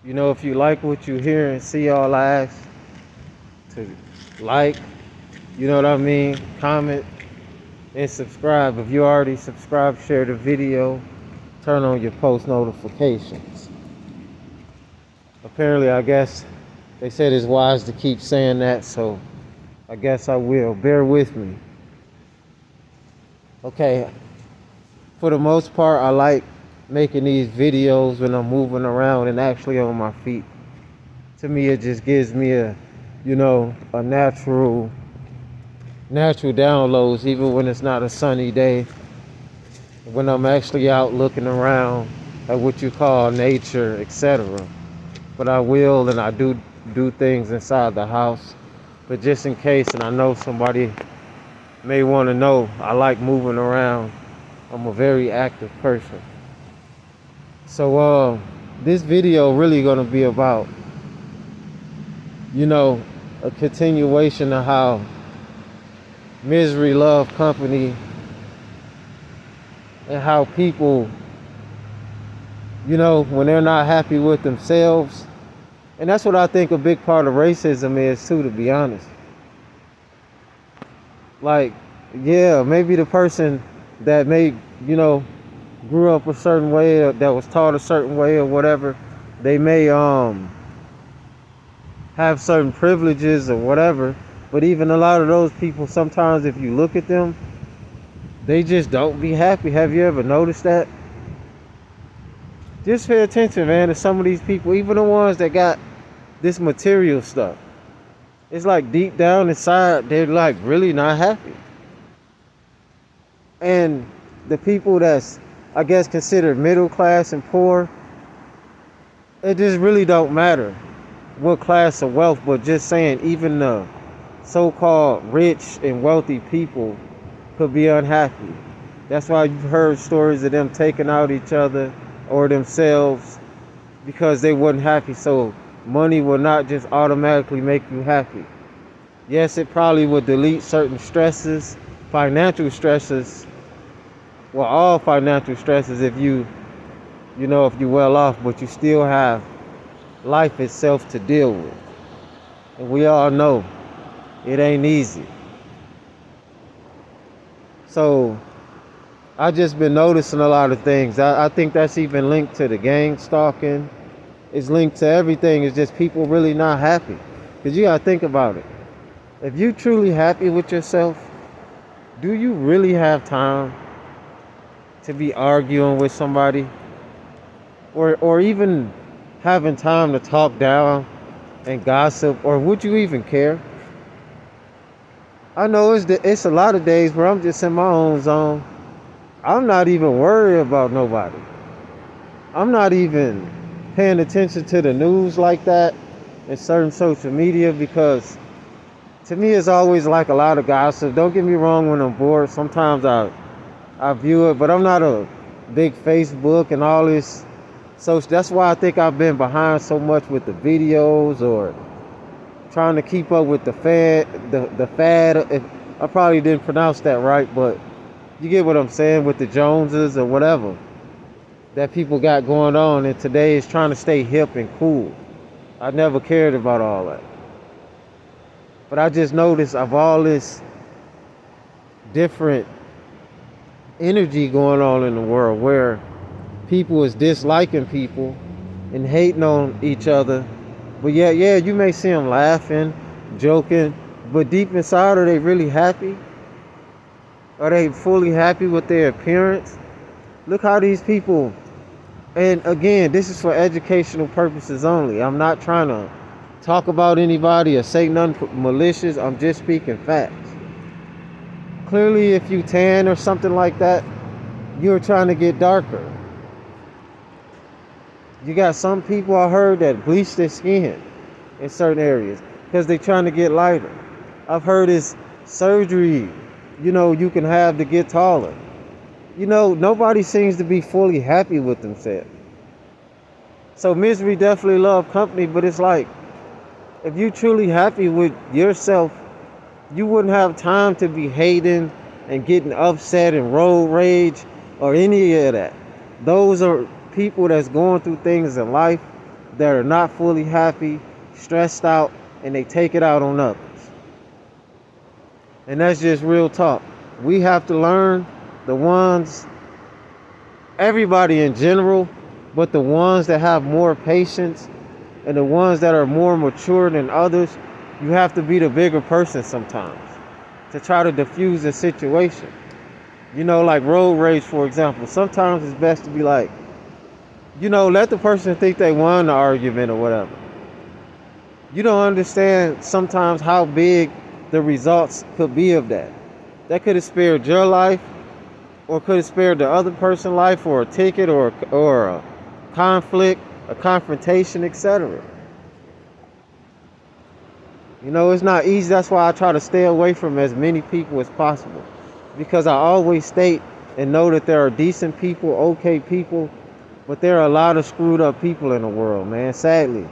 You know, if you like what you hear and see, all I ask to like, you know what I mean? Comment and subscribe. If you already subscribed, share the video, turn on your post notifications. Apparently, I guess they said it's wise to keep saying that, so I guess I will. Bear with me. Okay, for the most part, I like making these videos when I'm moving around and actually on my feet. To me, it just gives me a natural downloads, even when it's not a sunny day. When I'm actually out looking around at what you call nature, etc. But I will and I do things inside the house. But just in case, and I know somebody may want to know, I like moving around. I'm a very active person. So this video really gonna be about, a continuation of how misery love company and how people, when they're not happy with themselves. And that's what I think a big part of racism is too, to be honest. Like, yeah, maybe the person that grew up a certain way, or that was taught a certain way or whatever, they may have certain privileges or whatever. But even a lot of those people, sometimes if you look at them, they just don't be happy. Have you ever noticed that? Just pay attention, man, to some of these people, even the ones that got this material stuff. It's like deep down inside, they're like really not happy. And the people that's, I guess, considered middle class and poor, it just really don't matter what class of wealth, but just saying, even the so-called rich and wealthy people could be unhappy. That's why you've heard stories of them taking out each other or themselves because they wasn't happy. So money will not just automatically make you happy. Yes, it probably will delete certain stresses, financial stresses, well, all financial stresses if if you're well off, but you still have life itself to deal with. And we all know it ain't easy. So I just been noticing a lot of things. I think that's even linked to the gang stalking. It's linked to everything. It's just people really not happy. Because you got to think about it. If you truly happy with yourself, do you really have time to be arguing with somebody? Or even having time to talk down and gossip? Or would you even care? I know it's a lot of days where I'm just in my own zone. I'm not even worried about nobody. I'm not even paying attention to the news like that and certain social media, because to me it's always like a lot of gossip. Don't get me wrong, when I'm bored, sometimes I view it, but I'm not a big Facebook and all this. So that's why I think I've been behind so much with the videos, or trying to keep up with the fad. I probably didn't pronounce that right, but you get what I'm saying, with the Joneses or whatever that people got going on. And today is trying to stay hip and cool. I never cared about all that. But I just noticed of all this different energy going on in the world, where people is disliking people and hating on each other. But yeah, you may see them laughing, joking, but deep inside, are they really happy? Are they fully happy with their appearance? Look how these people, and again, this is for educational purposes only. I'm not trying to talk about anybody or say nothing malicious. I'm just speaking facts. Clearly, if you tan or something like that, you're trying to get darker. You got some people, I heard, that bleach their skin in certain areas because they're trying to get lighter. I've heard it's surgery, you can have to get taller. Nobody seems to be fully happy with themselves. So misery definitely love company, but it's like, if you truly happy with yourself, you wouldn't have time to be hating and getting upset and road rage or any of that. Those are people that's going through things in life that are not fully happy, stressed out, and they take it out on others. And that's just real talk. We have to learn the ones, everybody in general, but the ones that have more patience and the ones that are more mature than others, you have to be the bigger person sometimes to try to diffuse the situation. You know, like road rage, for example. Sometimes it's best to be like, let the person think they won the argument or whatever. You don't understand sometimes how big the results could be of that. That could have spared your life, or could have spared the other person's life, or a ticket, or a conflict, a confrontation, etc. It's not easy. That's why I try to stay away from as many people as possible, because I always state and know that there are decent people, okay people, but there are a lot of screwed up people in the world, man, sadly.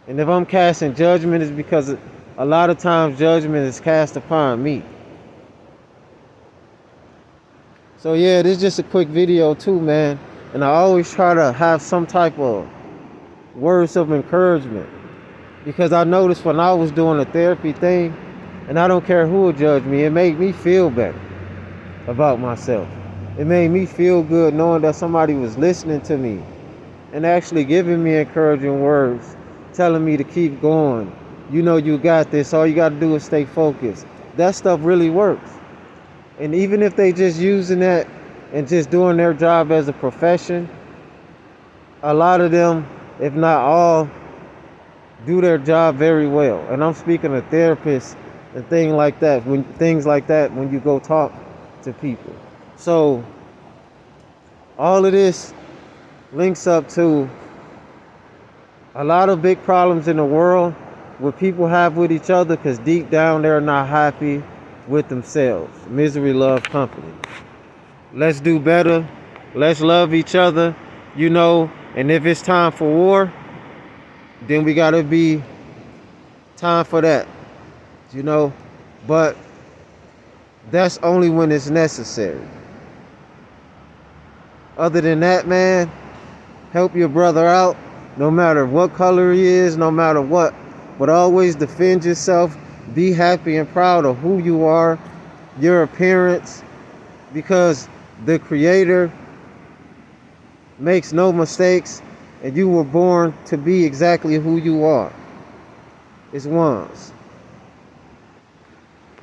And if I'm casting judgment, it's because a lot of times judgment is cast upon me. So yeah, this is just a quick video too, man. And I always try to have some type of words of encouragement, because I noticed when I was doing the therapy thing, and I don't care who will judge me, it made me feel better about myself. It made me feel good knowing that somebody was listening to me and actually giving me encouraging words, telling me to keep going. You got this. All you got to do is stay focused. That stuff really works. And even if they just using that and just doing their job as a profession, a lot of them, if not all, do their job very well. And I'm speaking of therapists and things like that. When you go talk to people. So all of this links up to a lot of big problems in the world what people have with each other, because deep down they're not happy with themselves. Misery loves company. Let's do better. Let's love each other, and if it's time for war, then we gotta be time for that, but that's only when it's necessary. Other than that, man, help your brother out, no matter what color he is, no matter what, but always defend yourself. Be happy and proud of who you are, your appearance, because the Creator makes no mistakes, and you were born to be exactly who you are. It's once.